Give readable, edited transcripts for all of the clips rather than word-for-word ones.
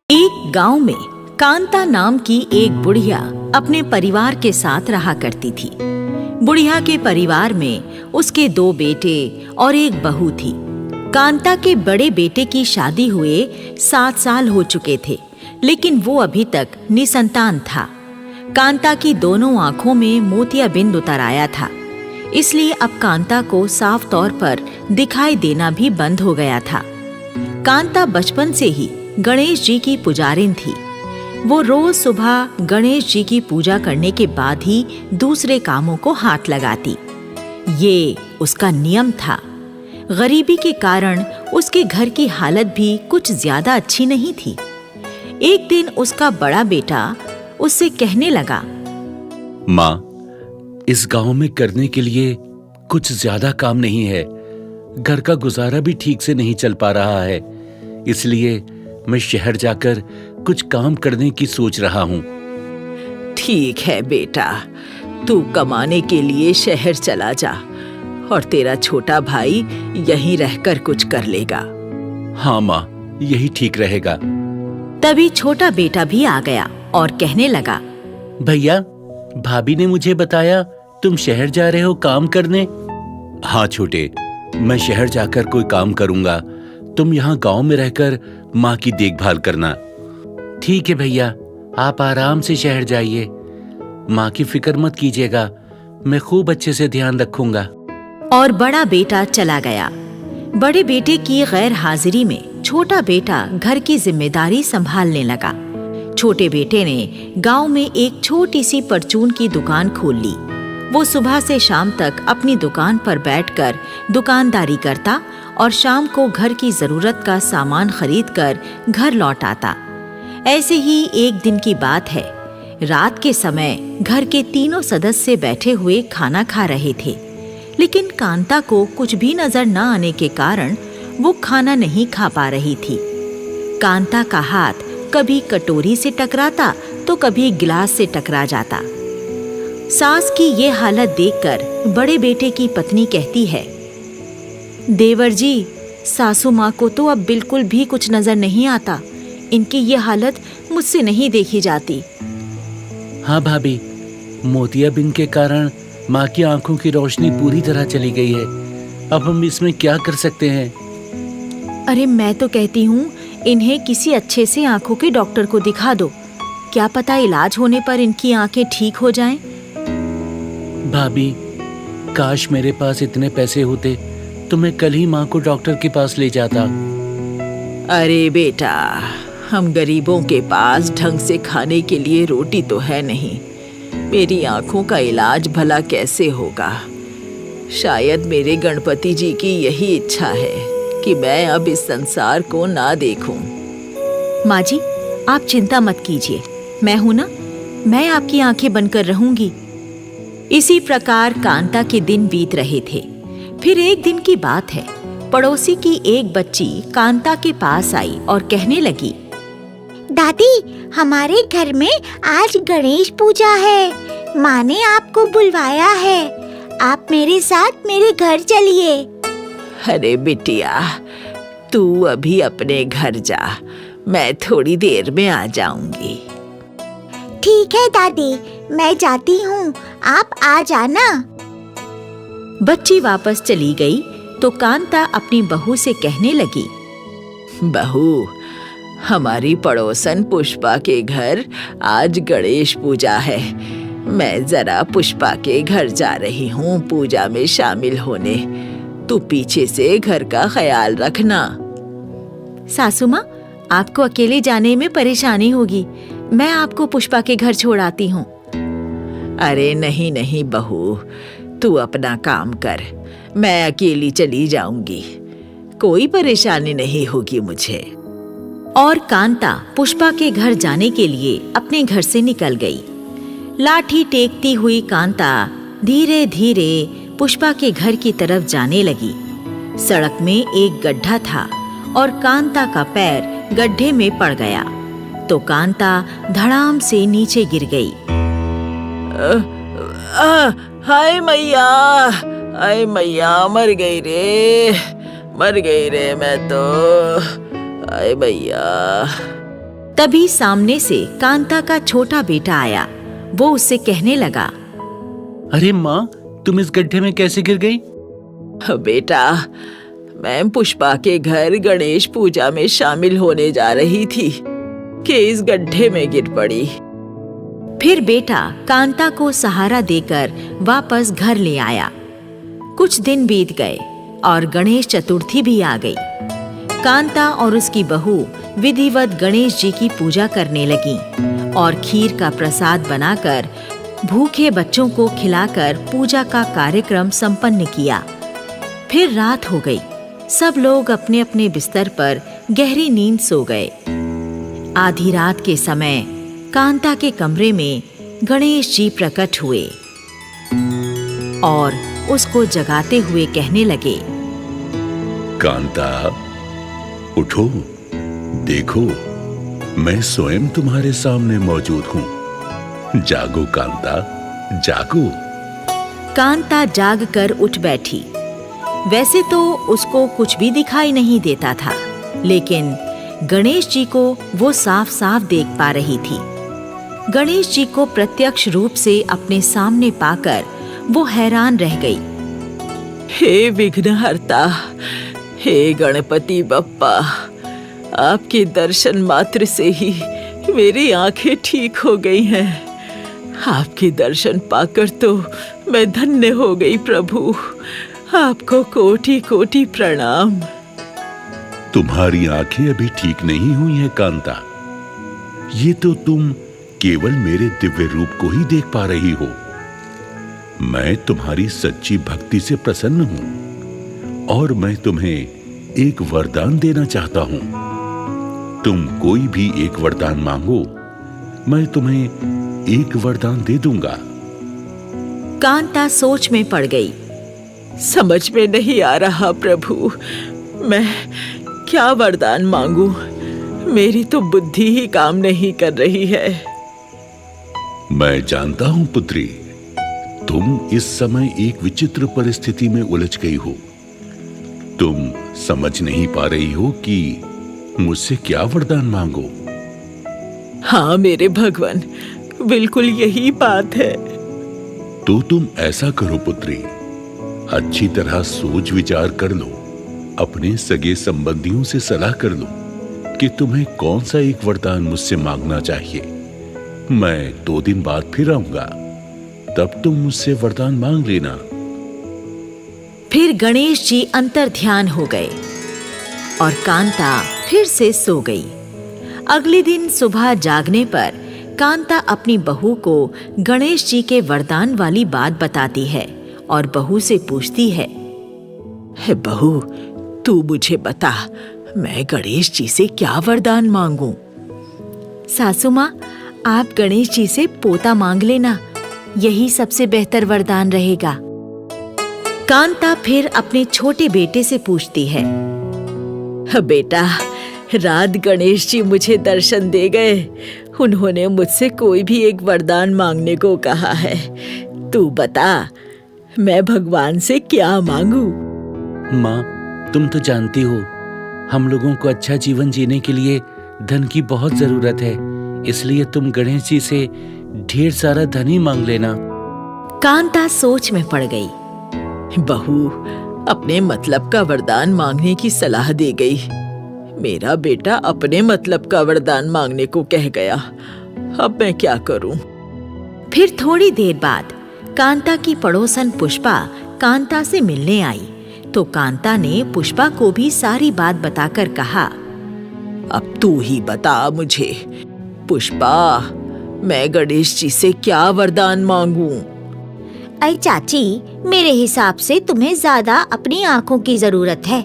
एक गांव में कांता नाम की एक बुढ़िया अपने परिवार के साथ रहा करती थी। बुढ़िया के परिवार में उसके 2 बेटे और एक बहू थी। कांता के बड़े बेटे की शादी हुए 7 साल हो चुके थे, लेकिन वो अभी तक निसंतान था। कांता की दोनों आंखों में मोतियाबिंद उतर आया था, इसलिए अब कांता को साफ तौर पर दिखाई देना भी बंद हो गया था। कांता बचपन से ही गणेश जी की पुजारिन थी। वो रोज सुबह गणेश जी की पूजा करने के बाद ही दूसरे कामों को हाथ लगाती। ये उसका नियम था। गरीबी के कारण उसके घर की हालत भी कुछ ज्यादा अच्छी नहीं थी। एक दिन उसका बड़ा बेटा उससे कहने लगा, माँ, इस गांव में करने के लिए कुछ ज्यादा काम नहीं है। घर का गुजारा भी ठीक से नहीं चल पा रहा है, इसलिए मैं शहर जाकर कुछ काम करने की सोच रहा हूँ। ठीक है बेटा, तू कमाने के लिए शहर चला जा और तेरा छोटा भाई यहीं रहकर कुछ कर लेगा। हाँ माँ, यही ठीक रहेगा। तभी छोटा बेटा भी आ गया और कहने लगा, भैया, भाभी ने मुझे बताया तुम शहर जा रहे हो काम करने। हाँ छोटे, मैं शहर जाकर कोई काम करूंगा। तुम यहाँ गांव में रहकर माँ की देखभाल करना। ठीक है भैया, आप आराम से शहर जाइए। माँ की फिक्र मत कीजिएगा, मैं खूब अच्छे से ध्यान रखूंगा। और बड़ा बेटा चला गया। बड़े बेटे की गैर हाजिरी में छोटा बेटा घर की जिम्मेदारी संभालने लगा। छोटे बेटे ने गांव में एक छोटी सी परचून की दुकान खोल ली। वो सुबह से शाम तक अपनी दुकान पर बैठकर दुकानदारी करता और शाम को घर की जरूरत का सामान खरीदकर घर लौट आता। ऐसे ही एक दिन की बात है। रात के समय घर के तीनों सदस्य बैठे हुए खाना खा रहे थे, लेकिन कांता को कुछ भी नजर न आने के कारण वो खाना नहीं खा पा रही थी। कांता का हाथ कभी कटोरी से टकराता तो कभी गिलास से टकरा जाता। सास की ये हालत देखकर बड़े बेटे की पत्नी कहती है, देवर जी, सासू माँ को तो अब बिल्कुल भी कुछ नजर नहीं आता। इनकी ये हालत मुझसे नहीं देखी जाती। हाँ भाभी, मोतियाबिंद के कारण माँ की आंखों की रोशनी पूरी तरह चली गई है। अब हम इसमें क्या कर सकते हैं? अरे मैं तो कहती हूँ इन्हें किसी अच्छे से आंखों के डॉक्टर को दिखा दो। क्या पता इलाज होने पर इनकी आंखें ठीक हो जाएं। भाभी, काश मेरे पास इतने पैसे होते तो मैं कल ही माँ को डॉक्टर के पास ले जाता। अरे बेटा, हम गरीबों के पास ढंग से खाने के लिए रोटी तो है नहीं। मेरी आंखों का इलाज भला कैसे होगा? शायद मेरे गणपति जी की यही इच्छा है कि मैं अब इस संसार को ना देखूं। माँ जी, आप चिंता मत कीजिए, मैं हूं ना, मैं आपकी आंखें बनकर रहूंगी। इसी प्रकार कांता के दिन बीत रहे थे। फिर एक दिन की बात है, पड़ोसी की एक बच्ची कांता के पास आई और कहने लगी, दादी, हमारे घर में आज गणेश पूजा है। माँ ने आपको बुलवाया है। आप मेरे साथ मेरे घर चलिए। अरे बिटिया, तू अभी अपने घर जा, मैं थोड़ी देर में आ जाऊंगी। ठीक है दादी, मैं जाती हूँ, आप आ जाना। बच्ची वापस चली गई तो कांता अपनी बहू से कहने लगी, बहू, हमारी पड़ोसन पुष्पा के घर आज गणेश पूजा है। मैं जरा पुष्पा के घर जा रही हूँ पूजा में शामिल होने। तू पीछे से घर का ख्याल रखना। सासू माँ, आपको अकेले जाने में परेशानी होगी, मैं आपको पुष्पा के घर छोड़ आती हूँ। अरे नहीं नहीं बहू, तू अपना काम कर, मैं अकेली चली जाऊंगी, कोई परेशानी नहीं होगी मुझे। और कांता पुष्पा के घर जाने के लिए अपने घर से निकल गई। लाठी टेकती हुई कांता धीरे धीरे पुष्पा के घर की तरफ जाने लगी। सड़क में एक गड्ढा था और कांता का पैर गड्ढे में पड़ गया तो कांता धड़ाम से नीचे गिर गई। हाय मैया, हाय मैया, मर गई रे मैं तो। हाय मैया। तभी सामने से कांता का छोटा बेटा आया। वो उससे कहने लगा, अरे माँ, तुम इस गड्ढे में कैसे गिर गई? बेटा, मैं पुष्पा के घर गणेश पूजा में शामिल होने जा रही थी कि इस गड्ढे में गिर पड़ी। फिर बेटा कांता को सहारा देकर वापस घर ले आया। कुछ दिन बीत गए और गणेश चतुर्थी भी आ गई। कांता और उसकी बहू विधिवत गणेश जी की पूजा करने लगी और खीर का प्रसाद बनाकर भूखे बच्चों को खिलाकर पूजा का कार्यक्रम संपन्न किया। फिर रात हो गई। सब लोग अपने अपने बिस्तर पर गहरी नींद सो गए। आधी रात के समय कांता के कमरे में गणेश जी प्रकट हुए और उसको जगाते हुए कहने लगे, कांता, उठो, देखो, मैं स्वयं तुम्हारे सामने मौजूद हूँ। जागो कांता, जागो। कांता जागकर उठ बैठी। वैसे तो उसको कुछ भी दिखाई नहीं देता था, लेकिन गणेश जी को वो साफ साफ देख पा रही थी। गणेश जी को प्रत्यक्ष रूप से अपने सामने पाकर वो हैरान रह गई। हे विघ्नहर्ता, हे गणपति बप्पा, आपके दर्शन मात्र से ही मेरी आंखें ठीक हो गई हैं। आपके दर्शन पाकर तो मैं धन्य हो गई प्रभु। आपको कोटि कोटि प्रणाम। तुम्हारी आंखें अभी ठीक नहीं हुई हैं कांता। ये तो तुम केवल मेरे दिव्य रूप को ही देख पा रही हो। मैं तुम्हारी सच्ची भक्ति से प्रसन्न हूं और मैं तुम्हें एक वरदान देना चाहता हूं। तुम कोई भी एक वरदान मांगो, मैं तुम्हें एक वरदान दे दूंगा। कांता सोच में पड़ गई। समझ में नहीं आ रहा प्रभु, मैं क्या वरदान मांगू? मेरी तो बुद्धि ही काम नहीं कर रही है। मैं जानता हूं पुत्री, तुम इस समय एक विचित्र परिस्थिति में उलझ गई हो। तुम समझ नहीं पा रही हो कि मुझसे क्या वरदान मांगो। हाँ मेरे भगवान, बिल्कुल यही बात है। तो तुम ऐसा करो पुत्री, अच्छी तरह सोच विचार कर लो, अपने सगे संबंधियों से सलाह कर लो कि तुम्हें कौन सा एक वरदान मुझसे मांगना चाहिए। मैं 2 दिन बाद फिर आऊंगा, तब तुम मुझसे वरदान मांग लेना। फिर गणेश जी अंतर ध्यान हो गए और कांता फिर से सो गई। अगले दिन सुबह जागने पर कांता अपनी बहू को गणेश जी के वरदान वाली बात बताती है और बहू से पूछती है, हे बहू, तू मुझे बता, मैं गणेश जी से क्या वरदान मांगूं? सासू माँ, आप गणेश जी से पोता मांग लेना, यही सबसे बेहतर वरदान रहेगा। कांता फिर अपने छोटे बेटे से पूछती है, बेटा, रात गणेश जी मुझे दर्शन दे गए। उन्होंने मुझसे कोई भी एक वरदान मांगने को कहा है। तू बता, मैं भगवान से क्या मांगू? माँ, तुम तो जानती हो, हम लोगों को अच्छा जीवन जीने के लिए धन की बहुत जरूरत है, इसलिए तुम गणेश जी से ढेर सारा धन ही मांग लेना। कांता सोच में पड़ गई। बहू अपने मतलब का वरदान मांगने की सलाह दे गई। मेरा बेटा अपने मतलब का वरदान मांगने को कह गया। अब मैं क्या करूं? फिर थोड़ी देर बाद कांता की पड़ोसन पुष्पा कांता से मिलने आई तो कांता ने पुष्पा को भी सारी बात बताकर कहा, अब तू ही बता मुझे, पुष्पा, मैं गणेश जी से क्या वरदान मांगूं? अरे चाची, मेरे हिसाब से तुम्हें ज्यादा अपनी आँखों की जरूरत है,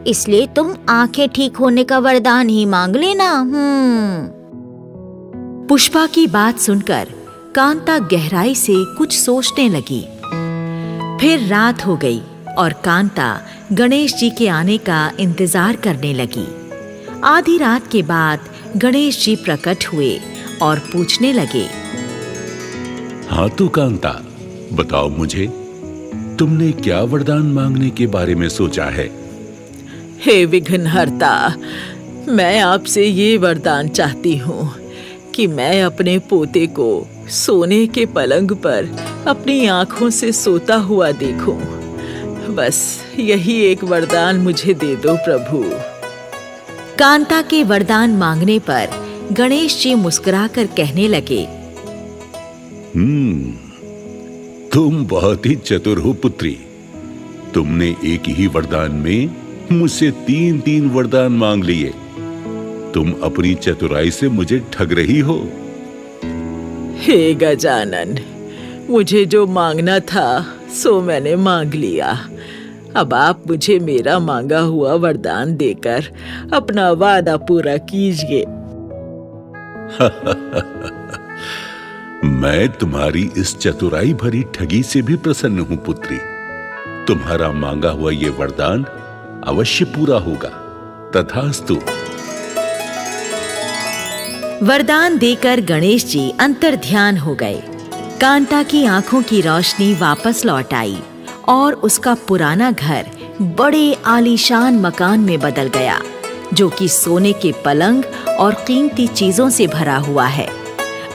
इसलिए तुम आंखें ठीक होने का वरदान ही मांग लेना। पुष्पा की बात सुनकर कांता गहराई से कुछ सोचने लगी। फिर रात हो गई और कांता गणेश जी के आने का इंतजार करने लगी। आधी रात के बाद गणेश जी प्रकट हुए और पूछने लगे, हाँ तो कांता, बताओ मुझे, तुमने क्या वरदान मांगने के बारे में सोचा है? हे विघ्नहर्ता, मैं आपसे ये वरदान चाहती हूँ कि मैं अपने पोते को सोने के पलंग पर अपनी आंखों से सोता हुआ देखूं। बस यही एक वरदान मुझे दे दो प्रभु। कांता के वरदान मांगने पर गणेश जी मुस्कुराकर कहने लगे, तुम बहुत ही चतुर हो पुत्री। तुमने एक ही वरदान में मुझसे 3 वरदान मांग लिए। तुम अपनी चतुराई से मुझे ठग रही हो। हे गजानन, मुझे जो मांगना था सो मैंने मांग लिया। अब आप मुझे मेरा मांगा हुआ वरदान देकर अपना वादा पूरा कीजिए। मैं तुम्हारी इस चतुराई भरी ठगी से भी प्रसन्न हूं पुत्री। तुम्हारा मांगा हुआ ये वरदान अवश्य पूरा होगा। तथास्तु। वरदान देकर गणेश जी अंतर्ध्यान हो गए। कांता की आंखों की रोशनी वापस लौट आई और उसका पुराना घर बड़े आलीशान मकान में बदल गया, जो कि सोने के पलंग और कीमती चीजों से भरा हुआ है।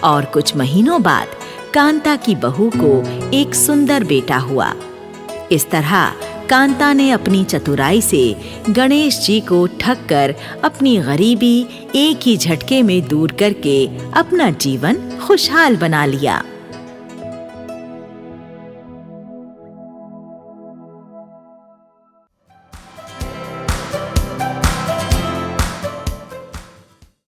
और कुछ महीनों बाद कांता की बहू को एक सुंदर बेटा हुआ। इस तरह कांता ने अपनी चतुराई से गणेश जी को ठग कर अपनी गरीबी एक ही झटके में दूर करके अपना जीवन खुशहाल बना लिया।